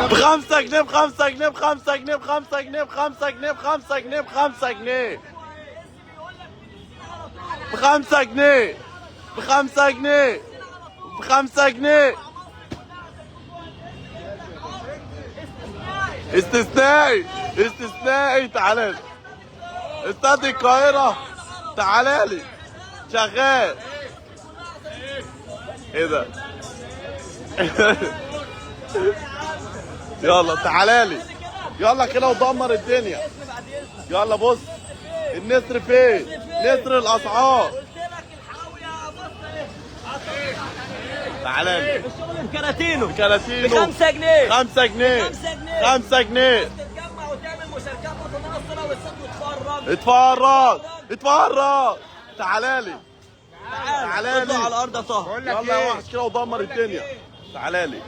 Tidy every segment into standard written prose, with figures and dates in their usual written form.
بخمسة جنيه بخمسة جنيه بخمسة جنيه بخمسة جنيه بخمسة جنيه بخمسة جنيه بخمسة جنيه بخمسة جنيه بخمسة جنيه بخمسة جنيه استثنائي استثنائي. تعالى لي استاد القاهرة، تعالى لي شغال. ايه ده؟ يلا تعالى لي، يلا كده ودمر الدنيا. يلا بص النسر فين؟ نسر الاسعار. تعالى لي الشغل بكراتينو بكراتينو ب 5 جنيه 5 جنيه 5 جنيه. تتجمع وتعمل مشاركات متناصره وتسد وتفرج اتفرج اتفرج. تعالى لي تعالى لي على الارض يا طه. يلا يا وحش كده ودمر الدنيا. تعالى لي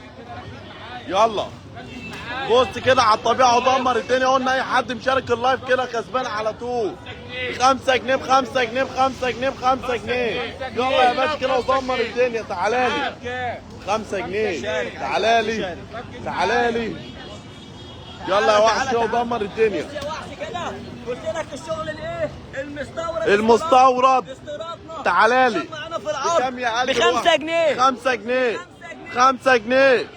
يلا بص كده على الطبيعه ودمر الدنيا. قلنا اي حد مشارك اللايف كده كسبان على طول. 5 جنيه ب5 جنيه ب5 جنيه ب5 جنيه. يلا يا باشا كده ودمر الدنيا. تعالى لي 5 جنيه. تعالى لي تعالى لي يلا يا وحش كده ودمر الدنيا. يا وحش كده قلت لك الشغل الايه المستورد المستورد. استيرادنا. تعالى لي معانا في العرض بكام يا قلبي؟ ب 5 جنيه 5 جنيه 5 جنيه.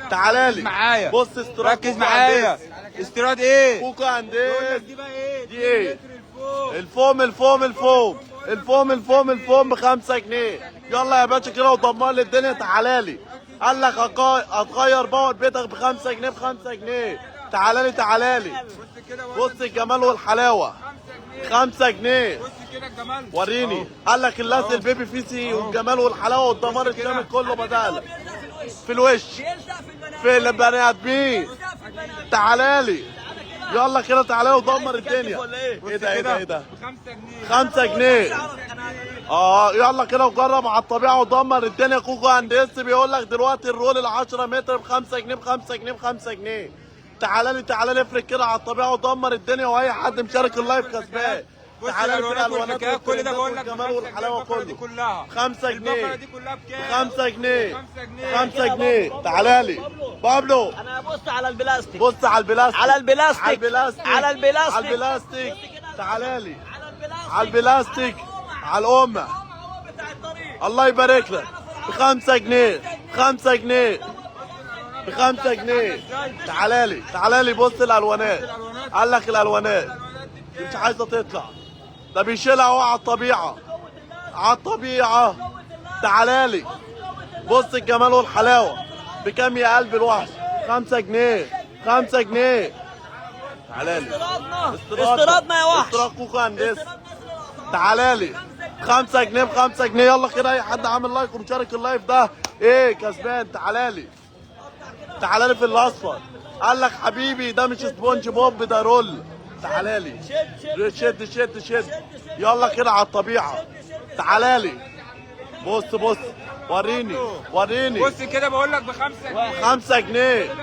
تعالى لي معايا بص استيراد ركز معايا. استيراد ايه؟ كوكو هندس. دي بقى ايه؟ دي ايه؟ الفوم. الفوم ب 5 جنيه. يلا يا باشا كده ودمر لي الدنيا. تعالى لي قال لك هتغير باور بيتك ب 5 جنيه ب 5 جنيه. تعالى لي تعالى لي بص الجمال والحلاوه 5 جنيه. بص كده الجمال وريني قال لك اللاس البيبي فيسي والجمال والحلاوه والدمار الشامل كله بدالك في الوش في البني ادمين. تعالى لي يلا كده تعالى لي ودمر الدنيا. ايه ده ايه ده ايه ده؟ 5 جنيه. يلا كده وجرب على الطبيعه ودمر الدنيا. كوكو هندس بيقول لك دلوقتي الرول ال 10 متر ب 5 جنيه ب 5 جنيه ب 5 جنيه. تعالى لي افرك كده على الطبيعه ودمر الدنيا. واي حد مشارك اللايف كسبان. تعالى لي في الالوانات كل ده بقول لك والجمال والحلاوه كله كلها 5 جنيه دي كلها بكام؟ 5 جنيه 5 جنيه 5 جنيه. تعالى لي بابلو انا بص على البلاستيك بص على البلاستيك على البلاستيك على البلاستيك على البلاستيك على البلاستيك. تعالى لي على البلاستيك على الامه هو بتاع الطريق. الله يبارك لك ب 5 جنيه 5 جنيه ب 5 جنيه. تعالى لي بص الالوانات. قال لك الالوانات دي مش عايزه تطلع، ده بيشيلها اهو على الطبيعه على الطبيعه. تعالى لي بص الجمال والحلاوه بكام يا قلب الوحش؟ 5 جنيه 5 جنيه. تعالى لي استيرادنا يا وحش. استيراد كوكو هندس. تعالى لي 5 جنيه ب 5 جنيه. يلا كده اي حد عامل لايك ومشارك اللايف ده ايه كسبان. تعالى لي في الاصفر. قال لك حبيبي ده مش سبونج بوب ده رول. تعالى لي شد يلا كده على الطبيعه. تعالى لي بص وريني بص كده بقول لك ب 5 جنيه 5 جنيه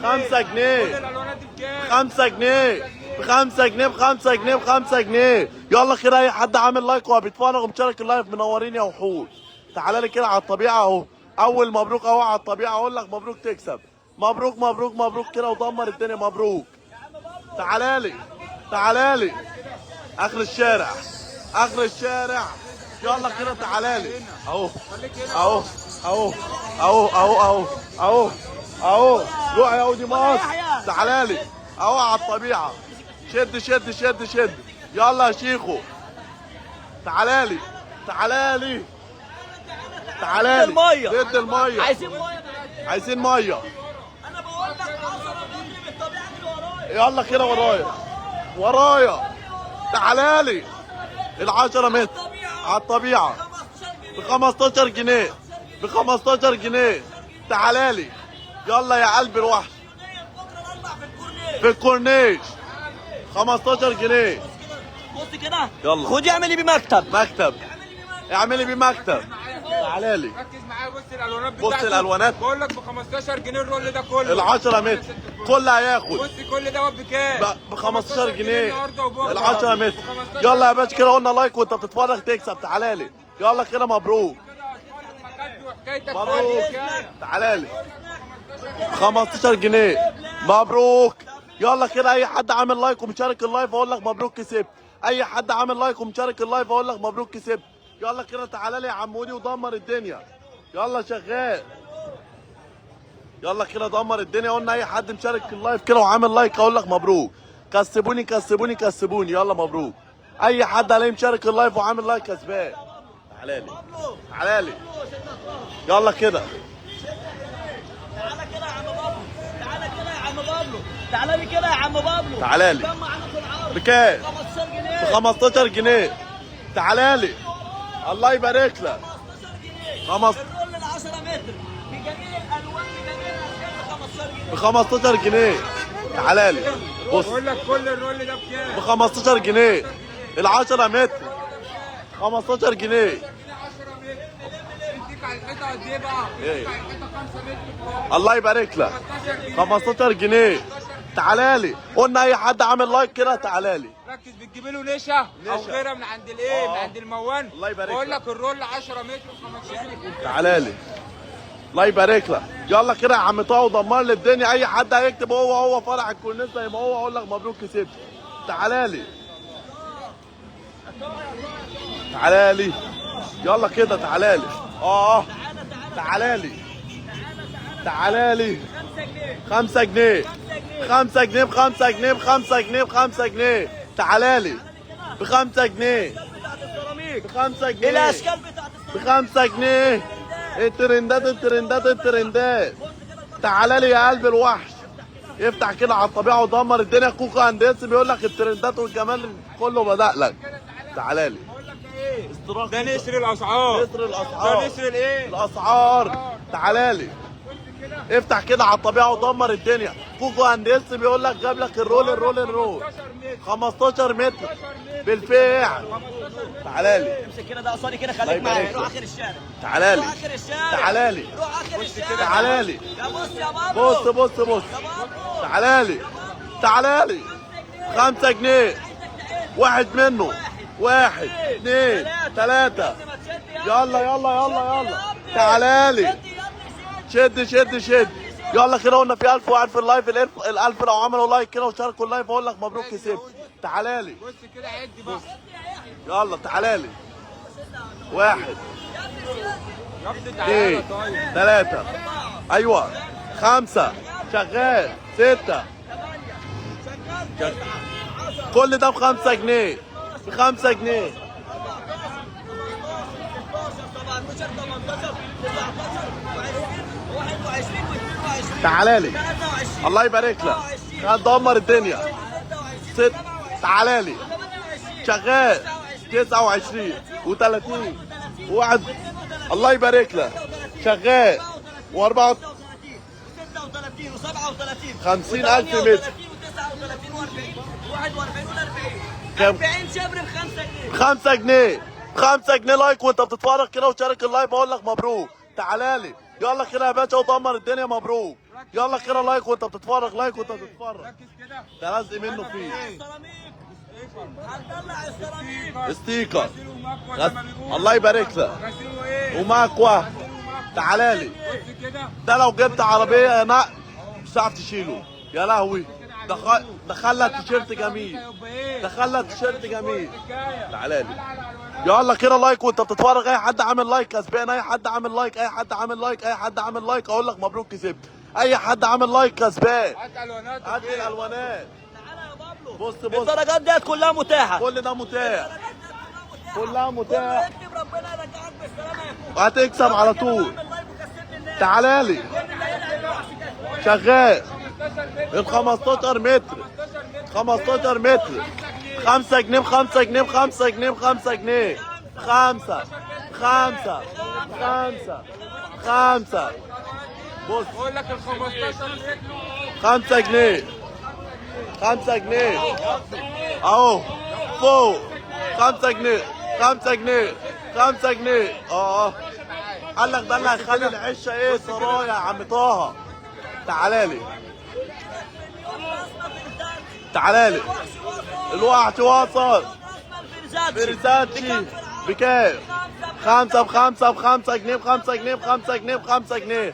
5 جنيه كل الالوانات دي بكام؟ 5 جنيه ب 5 جنيه ب 5 جنيه ب 5 جنيه. يلا كده اي حد عامل لايك وبيتفرج ومشارك اللايف منورين يا وحوش. تعالى لي كده على الطبيعه اهو. اول مبروك اهو على الطبيعه. اقول لك مبروك تكسب. مبروك كده ودمر الدنيا. مبروك. تعالى لي اخر الشارع يلا كده. تعالى لي اهو روح يا اودي مصر. تعالى لي اهو على الطبيعه. شد يلا يا شيخو. تعالى لي ضد الميه. عايزين ميه. انا بقول لك 10 متر بالطبيعه دي ورايا. يلا كده ورايا. تعالى لي ال 10 متر على الطبيعه ب 15 جنيه ب 15 جنيه. تعالى لي يلا يا قلب الوحش في الكورنيش 15 جنيه. بص كده يلا. خد اعملي بيه مكتب. اعملي بيه مكتب. تعالى لي ركز معايا. بص بص الالوانات. بقول لك ب 15 جنيه الرول ده كله ال 10 متر كل هياخد بص كل ده بكام؟ ب 15 جنيه النهارده وبكره ال 10 متر. يلا يا باشا كده قلنا لايك وانت بتتفرج تكسب. تعالى لي يلا كده مبروك. وحكايتك مبروك. تعالى لي 15 جنيه. مبروك. يلا كده اي حد عامل لايك ومشارك اللايف اقول لك مبروك كسبت. اي حد عامل لايك ومشارك اللايف اقول لك مبروك كسبت. يلا كده تعالى لي يا عمودي ودمر الدنيا. يلا شغال. يلا كده دمر الدنيا. قلنا اي حد مشارك اللايف كده وعامل لايك اقول لك مبروك. كسبوني كسبوني كسبوني. يلا مبروك. اي حد عليه مشارك اللايف وعامل لايك كسبان. تعالى لي تعالى لي. يلا كده تعالى كده يا عم بابلو. تعالى كده يا عم بابلو. تعالى لي كده يا عم بابلو. تعالى لي. كم معانا في العرض؟ بكام؟ 15 ب جنيه. 15 جنيه. تعالى لي. الله يبارك لك. 15 جنيه. خمس الرول ال 10 متر بجميع الالوان بجميع الاشكال ب 15 جنيه. ب 15 جنيه. تعالى لي. بص بقول لك كل الرول ده ب بكام؟ 15 جنيه. ال 10 متر 15 جنيه. 10 متر. اديك على الحيطه قد ايه بقى؟ إيه؟ اديك على الحيطه 5 متر. الله يبارك لك. 15 جنيه. 15 جنيه. تعالى لي. قلنا اي حد عامل لايك كده تعالى لي. ركز بتجيب له نشا او نشا. غيرها من عند الايه؟ من آه. عند الموان. الله يبارك بقول لك. لك الرول 10 متر ب 15 جنيه. تعالى لي. الله يبارك لك. يلا كده يا عم طه ودمر لي الدنيا. اي حد هيكتب هو فرح الكورنيش زي ما هو اقول لك مبروك كسبت. تعالى لي. تعالى لي. يلا كده تعالى لي. تعالى لي. تعالى لي. 5 جنيه. 5 جنيه ب 5 جنيه ب 5 جنيه ب 5 جنيه. تعالى لي. ب 5 جنيه. بتاعت السيراميك. ب 5 جنيه. الاشكال بتاعت ب السيراميك. 5 جنيه. الترندات الترندات الترندات. تعالى لي يا قلب الوحش. افتح كده على الطبيعه ودمر الدنيا. كوكو هندسي بيقول لك الترندات والجمال كله بدأ لك. تعالى لي. بقول لك ايه؟ اشتراك ده نسر الاسعار. نسر الاسعار. ده نسر الايه؟ الاسعار. تعالى لي. افتح كده على الطبيعه ودمر الدنيا. كوكو هندسي بيقول لك جاب لك الرول 15 متر بالفعل. تعالى لي. امسك كده ده قصادي كده الله خليك يبارك معايا. لك. روح اخر الشارع. تعالى لي. روح اخر الشارع. تعالى لي. روح اخر الشارع. تعالى لي. يا بص يا بابلو. بص بص بص. يا بابلو. تعالى لي. تعالى لي. 5 جنيه. واحد منه. 1 2 3. يلا يلا يلا يلا. تعالى لي. شد شد شد. يلا كده قلنا في 1000 واحد في اللايف. ال1000 لو عملوا لايك كده وشاركوا اللايف اقول لك مبروك كسبت. تعالى لي. بص كده عد بقى. يلا تعالى لي. 1 يا ابني تعالى 2 طيب. 3. ايوه 5. شغال 6. كل ده ب 5 جنيه. ب 5 جنيه. 17 18 19 21 و22. تعالى لي. الله يبارك لك. هتدمر الدنيا. 6. تعالى لي. شغال 29 و30 وواحد. الله يبارك لك. شغال و4 و36 و37 50,000 متر. و39 و40 و41 و40. كام؟ 40 شبر ب 5 جنيه. ب 5 جنيه. ب 5 جنيه لايك وانت بتتفرج كده وشارك اللايف اقول لك مبروك. تعالى لي. يلا كده يا باشا ودمر الدنيا مبروك. يلا كده لايك وانت بتتفرج. لايك وانت بتتفرج. ركز كده. ده لازق منه فيه. السيراميك. هنطلع السيراميك. ستيكر. غسيل ومكوى زي ما بيقولوا. الله يبارك لك. غسيل وايه؟ ومكوى. غسيل ومكوى. تعالى لي. بص كده. ده لو جبت عربيه نقل مش هتعرف تشيله. يا لهوي. ده خلى التيشيرت جميل. ده خلى التيشيرت جميل. تعالى لي. يلا كده لايك وانت بتتفرج. اي حد عامل لايك كسبان. اي حد عامل لايك. اي حد عامل لايك. اي حد عامل لايك اقول لك مبروك كسبت. اي حد عامل لايك كسبان. هات الوانات. هات لي الالوانات. تعالى يا بابلو. بص بص. الدرجات ديت كلها متاحه. كل ده متاح. كلها كله متاح. يكتب ربنا يرجعك بالسلامه يا اخويا. وهتكسب على طول. اعمل لايف وكسبني الناس. تعالى لي. كل اللي هيلعب يروح شكاية. شغال ال 15 متر. 15 متر. 5 جنيه ب 5 جنيه ب 5 جنيه ب 5 جنيه. 5 5 5 5. بص بقول لك ال 15 متر. 5 جنيه. 5 جنيه اهو فوق. 5 جنيه. 5 جنيه. 5 جنيه. قال لك ده اللي هيخلي العشه ايه سرايا يا عم طه. تعالى لي. تعالى لي. الوحش وصل. فيرزاتشي بكام؟ 5 ب 5 ب 5 جنيه ب 5 جنيه ب 5 جنيه ب 5 جنيه.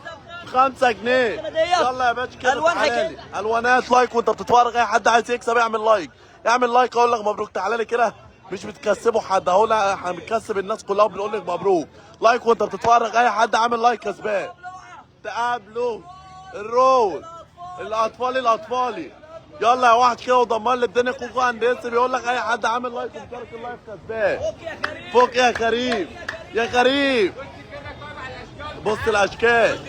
5 جنيه. يلا يا باشا كده ألوانها تعالى لي. كده. الوانات لايك وانت بتتفرج، اي حد عايز يكسب يعمل لايك، اعمل لايك اقول لك مبروك. تعالى لي كده، مش بتكسبوا حد اهو، لا احنا بنكسب الناس كلها وبنقول لك مبروك. لايك وانت بتتفرج، اي حد عامل لايك كسبان. تقابلوا الرول الاطفالي. يلا يا واحد كده ودمر لي الدنيا. كوكو هندسي بيقول لك اي حد عامل لايك ومشارك اللايف كسبان. فوق يا كريم يا كريم. بص الاشكال،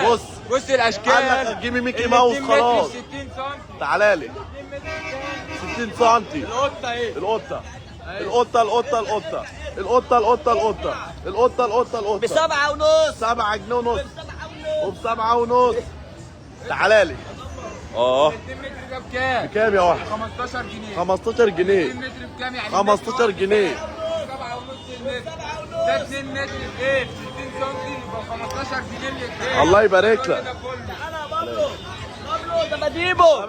بص بص الاشكال. قال لك هتجيبي ميكي ماوس خلاص. 60 سم. تعالى لي 60 سم. القطه ايه؟ القطه بسبعة ونص. 7 جنيه ونص وب7 ونص. تعالى لي 2 متر ده بكام؟ بكام يا واحد؟ 15 جنيه. 15 جنيه. 2 متر بكام يعني؟ 15 جنيه. 7 ونص المتر. ده 2 متر بايه؟ 60 سم يبقى 15 جنيه الاثنين. الله يبارك لك. انا بابلو ده بديبو.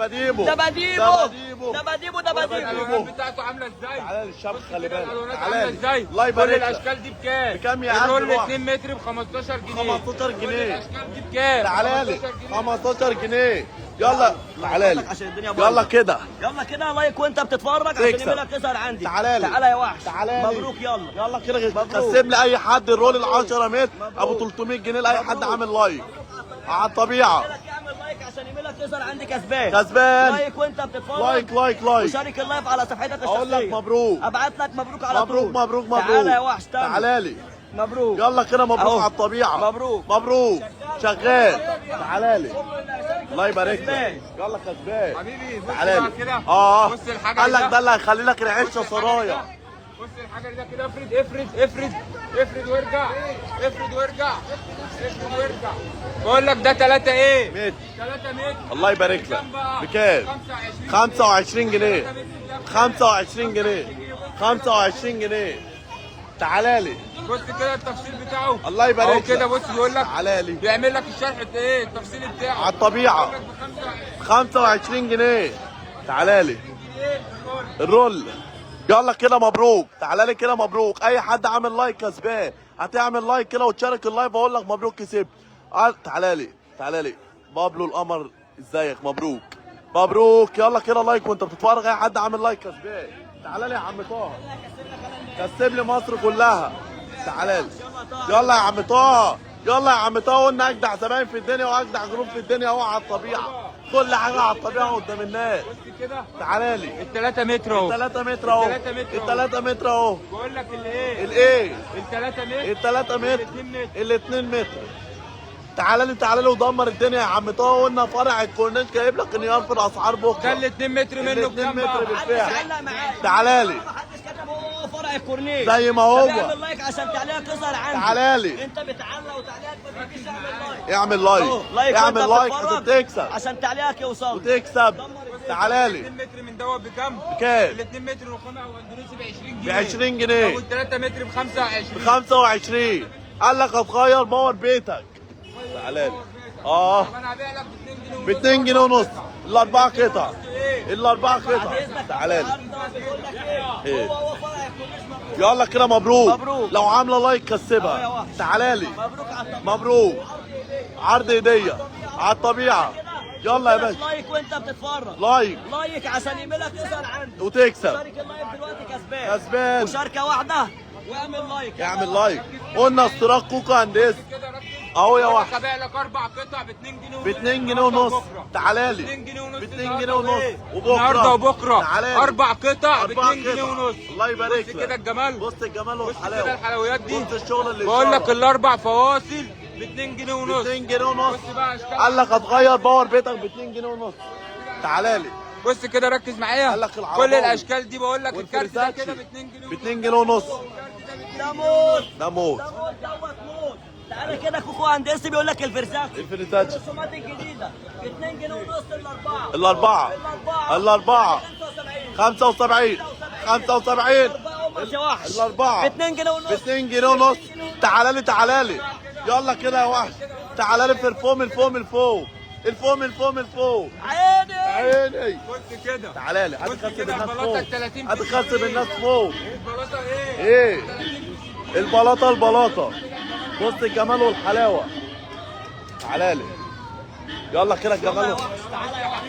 الالوانات بتاعته عامله ازاي؟ تعالى لي الشبكه خلي بالك. الالوانات تعالى عامله لي ازاي؟ الله يبارك كل لك. الاشكال دي بكام؟ بكام يا الرول قلبي؟ 2 متر ب 15 جنيه. 15 كل جنيه. الاشكال دي بكام؟ تعالى لي 15 جنيه. 15 جنيه. يلا تعالى لي عشان الدنيا بايظة. يلا كده. يلا كده لايك وانت بتتفرج عشان تكسب. يميلك تظهر عندي. تعالى لي. تعالى يا وحش. تعالى لي. مبروك يلا. يلا كده مبروك. قسم لي اي حد الرول ال 10 متر ابو 300 جنيه لاي حد عامل لايك على الطبيعه. لك اعمل لايك عشان يميلك تظهر عندي كسبان. كسبان. لايك وانت بتتفرج. لايك وشارك اللايف على صفحتك الشخصيه. اقول لك مبروك. ابعت لك مبروك على طول. مبروك تعالى يا وحش تاني. تعالى لي مبروك. يلا كده مبروك أهو. على الطبيعه. مبروك شغال. تعالى لي الله يبارك لك. يلا كسبان. حبيبي بص تعالى بقى لي. كده. اه بص الحاجه قال لك ده اللي هيخلي لك العشه سرايا. بص الحجر ده كده. افرد وارجع. بقول لك ده 3 ايه؟ متر. 3 متر. الله يبارك لك. بكام بقى؟ بكام؟ 25 جنيه. 25 جنيه. تعالى لي بص كده التفصيل بتاعه. الله يبارك اهو لك. كده بص بيقول لك تعالى لي بيعمل لك الشرح ايه التفصيل بتاعه على الطبيعه. بيقول لك ب 25 25 جنيه. تعالى لي الرول. يلا كده مبروك. تعالى لي كده مبروك. اي حد عامل لايك كسبان. هتعمل لايك كده وتشارك اللايف اقول لك مبروك كسبت. تعالى لي بابلو القمر ازيك؟ مبروك. يلا كده لايك وانت بتتفرج، اي حد عامل لايك كسبان. تعالى لي يا عم طه كسب لي مصر كلها. تعالى لي يلا يا عم طه قلنا اجدع زباين في الدنيا واجدع جروب في الدنيا اهو على الطبيعه. كل حاجه على الطبيعه قدام الناس. بص كده تعالى لي ال 3 متر اهو. 3 متر اهو. 3 متر اهو. بقول لك الايه الايه؟ ال 3 متر. ال 3 متر. ال 2 متر. ال 2 متر. تعالى لي ودمر الدنيا يا عم طه. قلنا فرع الكورنيش جايب لك انهيار في الاسعار بكره. ده ال 2 متر منه ال 2 بكام متر بقى؟ بالفعل. علق معايا. تعالى لي محدش كتب هو فرع الكورنيش زي ما هو. طب اعمل لايك عشان تعليقك يظهر عندي. تعالى لي انت بتعلق وتعليقك ما بتجيش. اعمل لايك. اعمل لايك. وانت اعمل لايك بتتفرج عشان تكسب عشان تعليقك يوصل. وتكسب. تعالى 2 لي متر من دوت بكام؟ بكام؟ ال 2 متر رخامه او اندونيسي ب 20 ب جنيه. 20 جنيه. طب وال 3 متر ب 25. ب 25. قال لك هتغير باور بيتك. تعالى لي طب انا هبيع لك ب 2 جنيه ب 2 جنيه ونص. الاربع قطع. الاربع قطع. تعالى لي ايه؟ هو فرع الكورنيش مبروك. يلا كده مبروك. مبروك. لو عامله لايك كسبها. تعالى لي مبروك. عرض هديه على الطبيعه. يلا يا باشا لايك وانت بتتفرج. لايك عشان يميلك تظهر عندي. وتكسب. شارك اللايف دلوقتي كسبان. كسبان. مشاركه واحده واعمل لايك. اعمل لايك. قلنا اشتراك كوكو هندسي كده ركز. اهو يا انا واحد. هبيع لك 4 قطع ب 2 جنيه ونص. ب 2 جنيه ونص. تعالى لي 2 جنيه ونص. ب 2 جنيه ونص. النهارده وبكره تعالى لي 4 قطع ب 4 2 جنيه قطع. ونص. الله يبارك بص لك. كده الجمال. بص الجمال بص كده والحلاوه. الحلويات دي. بص الشغل اللي بقول لك يشرف. الاربع فواصل ب 2 جنيه ب ونص. 2 جنيه ونص. بص بقى اشكال. قال لك هتغير باور بيتك ب 2 جنيه ونص. تعالى لي بص كده ركز معايا. قال لك العرباوي. كل الاشكال دي بقول لك الكارت ده كده ب 2 جنيه ب 2 جنيه ونص. ده موت. ده موت. دوت موت. تعالى كده كوكو هندسي بيقول لك الفرساخ. الفريتاتش الرسومات الجديده ب 2 جنيه ونص الاربعه. الاربعه 75 الاربعه ب 2 جنيه ونص. ب 2 جنيه ونص. تعالى لي يلا كده يا وحش. تعالى لي في الفوم. عيني. بص كده. تعالى لي بص هتكسب كده الناس البلاطه فوق. ال 30 هتكسب الناس فوق. البلاطه ايه؟ ايه البلاطه. بص الجمال والحلاوه. تعالى لي. يلا كده الجمال.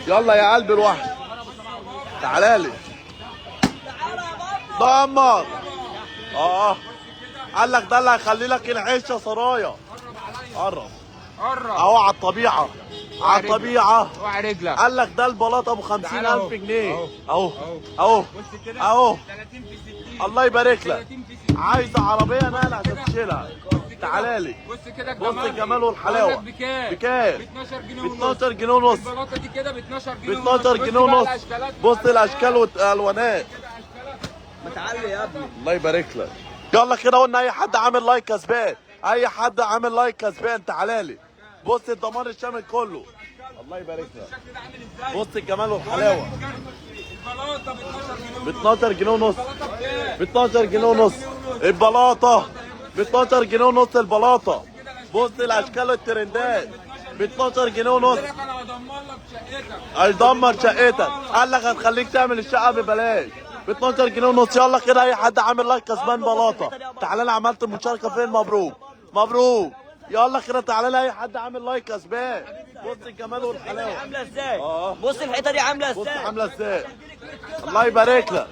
يلا يا قلب الوحش. تعالى لي. دمر. قال لك ده اللي هيخلي لك العيش يا سرايا. قرب اهو على الطبيعه. على الطبيعه. وعلى رجلك. قال لك ده البلاطه ب 50,000 جنيه. اهو بص كده اهو 30 في 60. الله يبارك لك. 30 في 60. عايزه عربيه نقل عشان تشيلها. تعالى لي. بص كده بص الجمال والحلاوه. بكام؟ بكام؟ ب 12 جنيه ب ونص. 12 جنيه ونص. البلاطه دي كده ب 12 ب جنيه 12 جنيه ونص. بص الاشكال والالوانات. متعلي يا ابني. الله يبارك لك. يلا كده قلنا اي حد عامل لايك كسبان. اي حد عامل لايك كسبان. تعالى لي. بص الدمار الشامل كله. الله يبارك لك. بص الجمال والحلاوه. البلاطه ب 12 جنيه ب 12 جنيه ونص. البلاطه ب 12 جنيه ونص. البلاطه ب 12 جنيه ونص. البلاطه. بص الاشكال والترندات ب 12 جنيه ونص. انا هدمر لك شقتك. هيدمر شقتك. قال لك هنخليك تعمل الشقه ببلاش ب 12 جنيه ونص. يلا كده اي حد عامل لايك كسبان بلاطه. تعالى لي. عملت المشاركه فين؟ مبروك مبروك. يلا كده تعالى لي اي حد عامل لايك كسبان. بص الجمال والحلاوه. عامله ازاي؟ اه. بص الحته دي عامله بص ازاي؟ عامله ازاي. الله يبارك لك.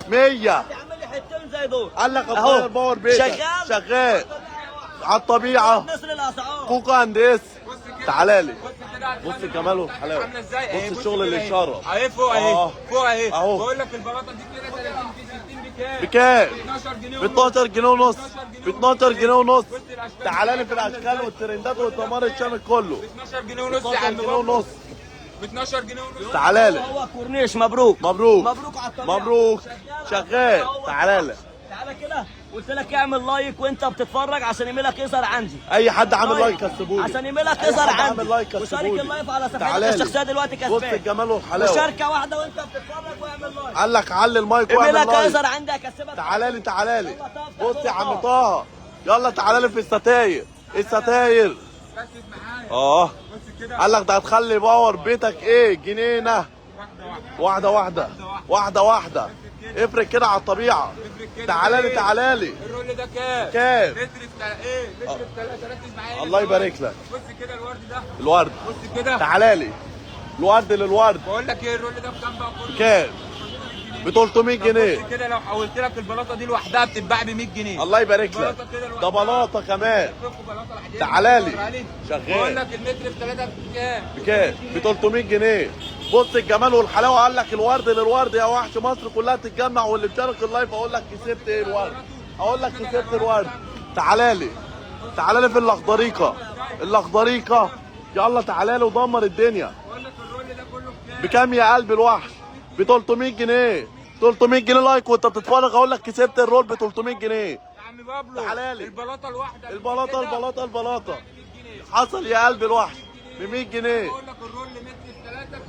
100. عامل لي حتتين زي دول. قال لك أهو. ابراهيم باور بيتك. شغال. شغال على الطبيعه. نصر الاسعار. كوكو هندس. تعالى لي. بص بص الجمال والحلاوه. عامله ازاي؟ بص الشغل اللي يشرف. اهي فوق اهي. فوق اهي. اهو. بقول لك البلاطه دي كده 30 في 60 بكام؟ بكام؟ ب 12 جنيه ب 12 جنيه ونص. ب 12 جنيه ونص. بص الاشكال. تعالى لي في الاشكال والترندات والدمار الشامل كله. ب 12 جنيه ونص يا 12 عم جنيه بابا. ونص. ب 12 جنيه ونص. تعالى لي. هو كورنيش. مبروك مبروك مبروك على الطبيعه. مبروك. شغال. تعالى لي. تعالى كده. قلت لك اعمل لايك وانت بتتفرج عشان ايميلك يظهر عندي. اي حد عامل لايك كسبوني. عشان ايميلك أي يظهر حد عامل عندي. لايك وشارك كسبوني. اللايف على صفحتك تعالى لي. الشخصيه دلوقتي بص كسبان. الجمال والحلاوه. مشاركه واحده وانت بتتفرج واعمل لايك. قال لك علي المايك واعمل ايميلك لايك. يظهر عندي هكسبك. تعالى لي. تعالى لي. بص يا عم طه. يلا تعالى لي في الستاير. الستاير. ركز معايا. اه. بص كده. قال لك ده هتخلي باور بيتك ايه؟ جنينه. واحده واحده. واحده واحده. افرق كده على الطبيعه. تعالى لي. تعالى لي. الرول ده كام؟ كام؟ متر في ايه؟ متر في 3. ركز معايا. الله يبارك لك. بص كده الورد ده. الورد. بص كده. تعالى لي. الورد للورد. بقول لك ايه الرول ده بكام بقى كله؟ كام؟ ب 300 بص جنيه. كده لو حولت لك البلاطه دي لوحدها بتتباع ب 100 جنيه. الله يبارك لك. بلاطة كده لوحدها. ده بلاطه كمان. شوفوا بلاطه الحديد. تعالى لي. بقول شغال. لك المتر في 3 بكام؟ بكام؟ ب 300 جنيه. بص الجمال والحلاوه. قال لك الورد للورد يا وحش. مصر كلها تتجمع واللي بيشارك اللايف اقول لك كسبت ايه الورد. اقول لك كسبت الورد. تعالى لي. تعالى لي في الاخضريقه. الاخضريقه. يلا تعالى لي ودمر الدنيا. بقول لك الرول ده كله بكام؟ بكام يا قلب الوحش؟ ب 300 جنيه. 300 جنيه لايك وانت بتتفرج اقول لك كسبت الرول ب 300 جنيه. يا عم بابلو. تعالى لي. البلاطه الواحده. البلاطه كده البلاطه البلاطه. 100 جنيه. حصل يا قلب الوحش ب 100 جنيه. بقول لك الرول متر في 3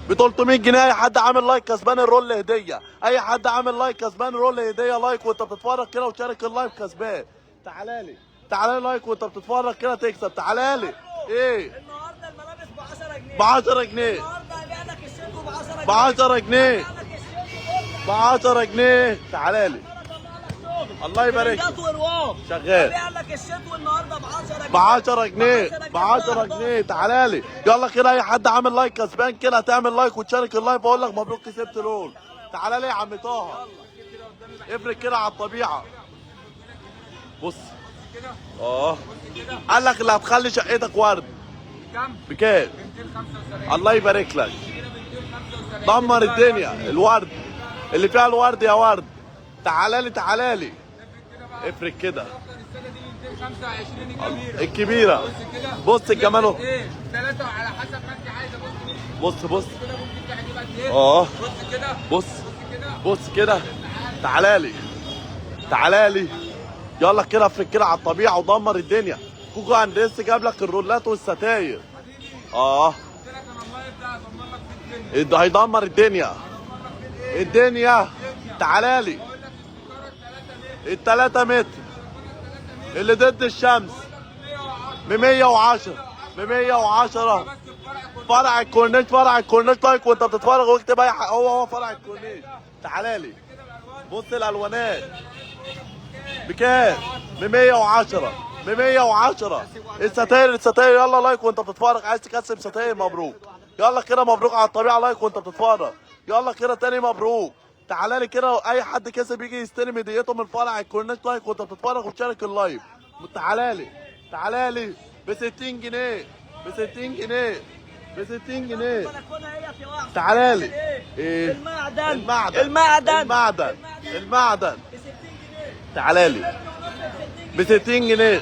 ب 300 جنيه. اي حد عامل لايك كسبان الرول هديه. اي حد عامل لايك كسبان الرول هديه. لايك وانت بتتفرج كده وشارك اللايف كسبان. تعالى لي. تعالى لي لايك وانت بتتفرج كده تكسب. تعالى لي. ايه؟ النهارده الملابس ب 10 جنيه. ب 10 جنيه. النهارده هبيع لك الشيت ب 10 جنيه. ب 10 جنيه. هبيع لك الشيت ب 10 جنيه. تعالى لي. الله يبارك لك. ترندات ورواق. شغال. هبيع لك الشيت والنهارده ب 10 جنيه. ب 10 جنيه. ب 10 جنيه. تعالى لي. يلا كده اي حد عامل لايك كسبان كده هتعمل لايك وتشارك اللايف اقول لك مبروك كسبت رول. تعالى لي يا عم طه. افرق كده على الطبيعه. بص. اه. قال لك اللي هتخلي شقتك ورد. كام؟ بكام؟ 275. الله يبارك لك. كده ب 275. دمر الدنيا. الورد اللي فيها الورد يا ورد. تعالى لي. تعالى لي. افرق كده. السنه دي 225 الكبيره. الكبيره. بص كده. بص الجمال اهو. ايه؟ 3 على حسب ما انت عايزه. بص بص. كده ممكن تحجب قد ايه؟ اه. بص كده. بص كده. بص كده. تعالى لي. تعالى لي. يلا كده افرق كده على الطبيعه ودمر الدنيا. كوكو هندس جاب لك الرولات والستاير. اه. قلت لك انا اللايف ده هدمر لك في الدنيا. ده هيدمر الدنيا. الدنيا. تعالى لي. ال3 متر اللي ضد الشمس ب 110. ب 110. فرع الكورنيش. فرع الكورنيش. لايك وانت بتتفرج واكتب اي حاجه. هو فرع الكورنيش. تعالى لي. بص الالوانات. بكام؟ ب 110. ب 110. الستاير يلا لايك وانت بتتفرج. عايز تكسب ستاير مبروك. يلا كده مبروك على الطبيعه لايك وانت بتتفرج. يلا كده تاني مبروك. تعالى لي كده اي حد كسب يجي يستلم هديته من فرع الكورنيش لايك وانت بتتفرج وتشارك اللايف. تعالى لي ب 60 جنيه ب 60 جنيه ب 60 جنيه. تعالى لي ايه المعدن. تعالى لي ب 60 جنيه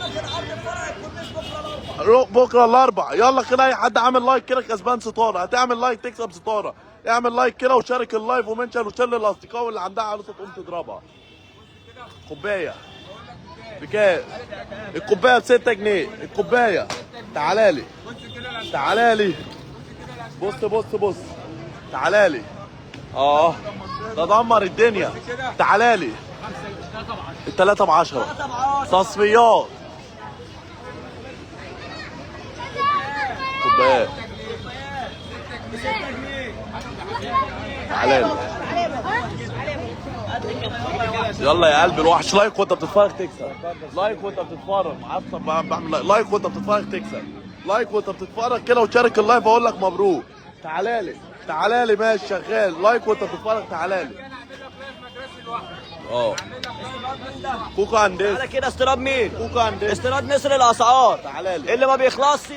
بكره الاربع. يلا كده اي حد عامل لايك كده كسبان ستاره. هتعمل لايك تكسب ستاره. اعمل لايك كده وشارك اللايف ومنشن وشل الاصدقاء اللي عندها عروسه تقوم تضربها. كوبايه بكام؟ الكوبايه ب 6 جنيه الكوبايه. تعالى لي بص تعالى لي. ده دمر الدنيا. تعالى لي التلاتة ب10 تصفيات كوبايات. تعالى لي يلا يا قلبي الوحش. لايك وانت بتتفرج تكسب. لايك وانت بتتفرج. عارف بعمل لايك وانت بتتفرج تكسب. لايك وانت بتتفرج كده وتشارك اللايف اقول لك مبروك. تعالى لي ماشي شغال. لايك وانت بتتفرج. تعالى لي كوكو هندسه. تعالى كده استيراد مين؟ كوكو هندسه. استيراد نسر الاسعار. تعالى لي اللي ما بيخلصش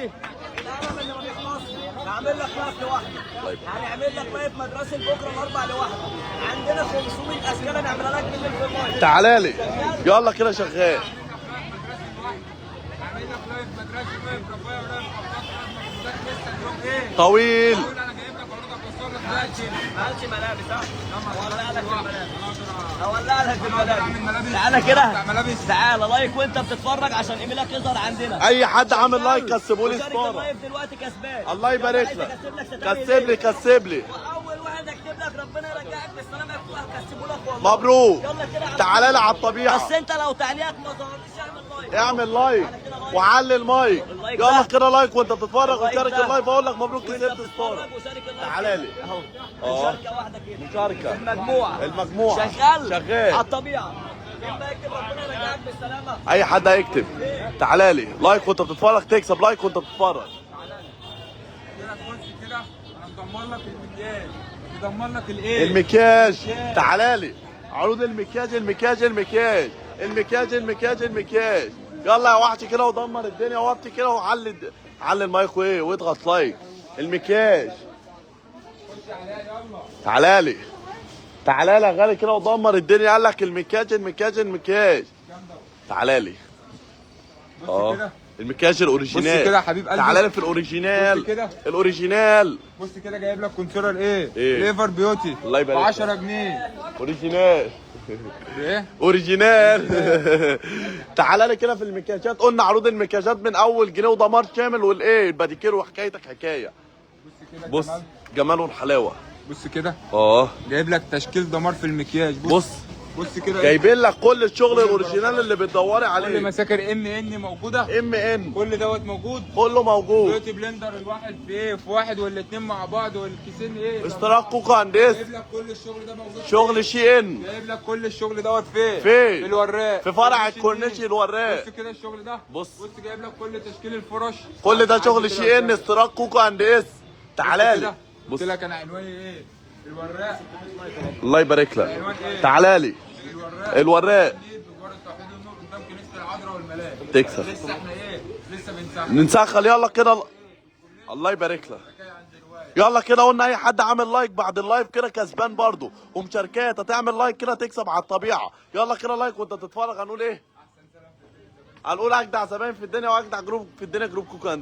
هعمل لك لايف لوحدك. هنعمل لك لايف مدرسه بكره الاربع لوحدك. عندنا 500 اشكال هنعملها لك بالليل في المايه. تعالى لي يلا كده شغال. طويل معلش ملابس ها؟ هولع لك الملابس. تعالى كده تعالى لايك وانت بتتفرج عشان ايميلك يظهر عندنا. اي حد عامل لايك كسبوا لي ستاره. اللايف دلوقتي كسبان. الله يبارك لك. كسب لي واول واحد اكتب لك ربنا يرجعك بالسلامه يفتح كسبوا لك والله. مبروك. يلا كده تعالى لي على الطبيعه. بس انت لو تعليقك ما ظهرليش اعمل لايك وعلي المايك. يلا كده لايك وانت بتتفرج وشارك اللايف اقول لك مبروك كسبت ستاره. تعالى لي اهو مشاركه واحده كده. مشاركه المجموعه شغال على الطبيعه. يلا اكتب ربنا يرجعك بالسلامه. اي حد هيكتب. تعالى لي لايك وانت بتتفرج تكسب. لايك وانت بتتفرج. كده انا مدمر لك المكياج. مدمر لك الايه؟ المكياج. تعالى لي عروض المكياج. يلا يا وحش كده ودمر الدنيا. وطي كده وعلي المايك واضغط لايك. المكياج. تعالى لي يا غالي كده ودمر الدنيا. قال لك المكياج. تعالى لي المكياج الاوريجينال. بص كده يا حبيب قلبي. تعالى لي في الاوريجينال. بص كده. الاوريجينال. بص كده جايب لك كونسيلر ايه؟ إيه؟ ليفر بيوتي الله يبارك ب 10 جنيه. اوريجينال. ايه؟ اوريجينال. تعالى لي كده في المكياجات. قلنا عروض المكياجات من اول جنيه ودمار شامل والايه الباديكير وحكايتك حكايه. بص كده جمال والحلاوه. بص كده اه جايب لك تشكيل دمار في المكياج. بص كده جايبين لك كل الشغل الاوريجينال اللي بتدوري عليه. كل مساكر ان موجوده. كل دوت موجود. كله موجود. بيوتي بلندر الواحد في ايه؟ في واحد والاثنين مع بعض والكيسين ايه؟ اشتراك كوكو هندسه. جايب لك كل الشغل ده موجود. شغل شي ان. جايب لك كل الشغل دوت فين؟ في الوراق. في فرع الكورنيش الوراق. بص كده الشغل ده. بص جايب لك كل تشكيل الفرش. كل ده شغل شي ان. اشتراك كوكو هندسه. تعالى لي. قلت لك انا عنواني ايه؟ الوراق. الله يبارك لك. تعالى لي الوراق. قدام كنيسه العذراء والملاك. تكسب. لسه احنا ايه؟ لسه بنسخن. يلا كده الله يبارك لك. يلا كده قلنا اي حد عامل لايك بعد اللايف كده كسبان برضه ومشاركات. هتعمل لايك كده تكسب على الطبيعه. يلا كده لايك وانت تتفرج. هنقول ايه؟ هنقول اجدع زباين في الدنيا واجدع جروب في الدنيا جروب كوكو هندسه.